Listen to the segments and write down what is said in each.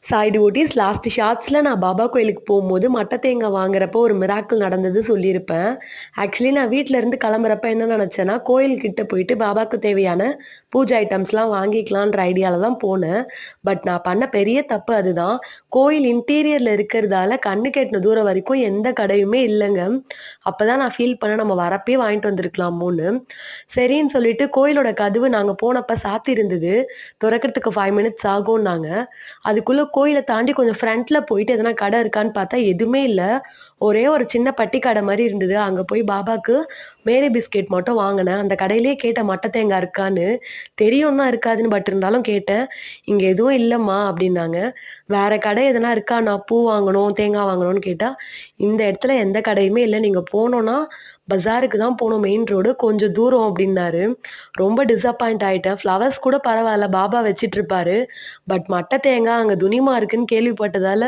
Sai devotees last ஷார்ட்ஸில் நான் பாபா கோயிலுக்கு போகும்போது மட்டை தேங்காய் வாங்குறப்போ ஒரு மிராக்கிள் நடந்தது சொல்லியிருப்பேன். ஆக்சுவலி நான் வீட்டில இருந்து கிளம்புறப்ப என்ன நினச்சேன்னா, கோயில்கிட்ட போயிட்டு பாபாவுக்கு தேவையான பூஜை ஐட்டம்ஸ்லாம் வாங்கிக்கலான்ற ஐடியாவில் தான் போனேன். பட் நான் பண்ண பெரிய தப்பு அதுதான். கோயில் இன்டீரியரில் இருக்கிறதால கண்ணுக்கு எட்டின தூரம் வரைக்கும் எந்த கடையுமே இல்லைங்க. அப்போ தான் நான் ஃபீல் பண்ணேன் நம்ம வரப்பே வாங்கிட்டு வந்திருக்கலாமோன்னு. சரின்னு சொல்லிட்டு கோயிலோட கதவு நாங்கள் போனப்போ சாத்தி இருந்தது. திறக்கிறதுக்கு 5 மினிட்ஸ் ஆகும்னாங்க. அதுக்குள்ள கோயில தாண்டி கொஞ்சம் ஃப்ரண்ட்ல போயிட்டு எதனா கடை இருக்கான்னு பார்த்தா எதுவுமே இல்ல. ஒரே ஒரு சின்ன பட்டி கடை மாரி இருந்தது. அங்க போய் பாபாக்கு மேரி பிஸ்கெட் மட்டும் வாங்குனேன். அந்த கடையிலேயே கேட்டேன் மட்டை தேங்காய் இருக்கான்னு. தெரியும் தான் இருக்காதுன்னு பட் இருந்தாலும் கேட்டேன். "இங்க எதுவும் இல்லம்மா" அப்டின்னாங்க. "வேற கடை எதனா இருக்கா? நான் பூ வாங்கணும், தேங்காய் வாங்கணும்னு" கேட்டா, "இந்த இடத்துல எந்த கடையுமே இல்ல. நீங்க போனோம்னா பஜாருக்கு தான் போணும். Main road. கொஞ்சம் தூரம்" அப்டின்னாரு. ரொம்ப டிசப்பாயிண்ட் ஆயிட்டேன். ஃப்ளவர்ஸ் கூட பரவால்ல. பாபா வச்சுட்டுருப்பாரு. பட் மட்டை தேங்காய் அங்க துனிமா இருக்குன்னு கேள்விப்பட்டதால,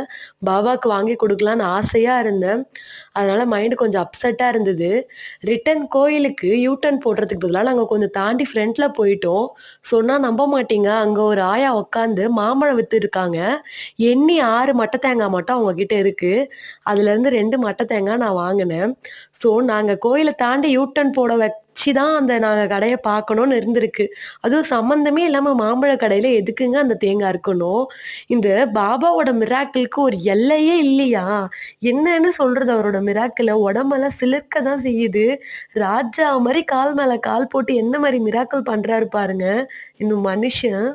பாபாக்கு வாங்கி குடுக்கலான்னு ஆசையா இருந்தேன். அதனால மைண்ட் கொஞ்சம் அப்செட்டா இருந்தது. ரிட்டர்ன் கோயிலுக்கு யூ டர்ன் போடுறதுக்கு பதிலா நாங்க கொஞ்சம் தாண்டி ஃப்ரண்ட்ல போயிட்டோம். சொன்னா நம்ப மாட்டீங்க. அங்க ஒரு ஆயா உட்காந்து மாம்பழம் வித்துருக்காங்க. எண்ணி 6 மட்டை தேங்காய் மட்டும் அவங்க கிட்ட இருக்கு. அதுலேருந்து 2 மட்டை தேங்காய் நான் வாங்குனேன். ஸோ நாங்க கோயில தாண்டி யூ டர்ன் போட வச்சு தான் அந்த நாங்க கடைய பார்க்கணும்னு இருந்திருக்கு. அதுவும் சம்மந்தமே இல்லாம மாம்பழ கடையில எதுக்குங்க அந்த தேங்காய் இருக்கணும்? இந்த பாபாவோட மிராக்கிள்க்கு ஒரு எல்லையே இல்லையா? என்னன்னு சொல்றது அவரோட மிராக்கிள? உடம்பெல்லாம் சிலிர்க்க தான் செய்யுது. ராஜா மாரி கால் மேல கால் போட்டு என்ன மாரி மிராக்கிள் பண்றாரு பாருங்க, இந்த மனுஷன்.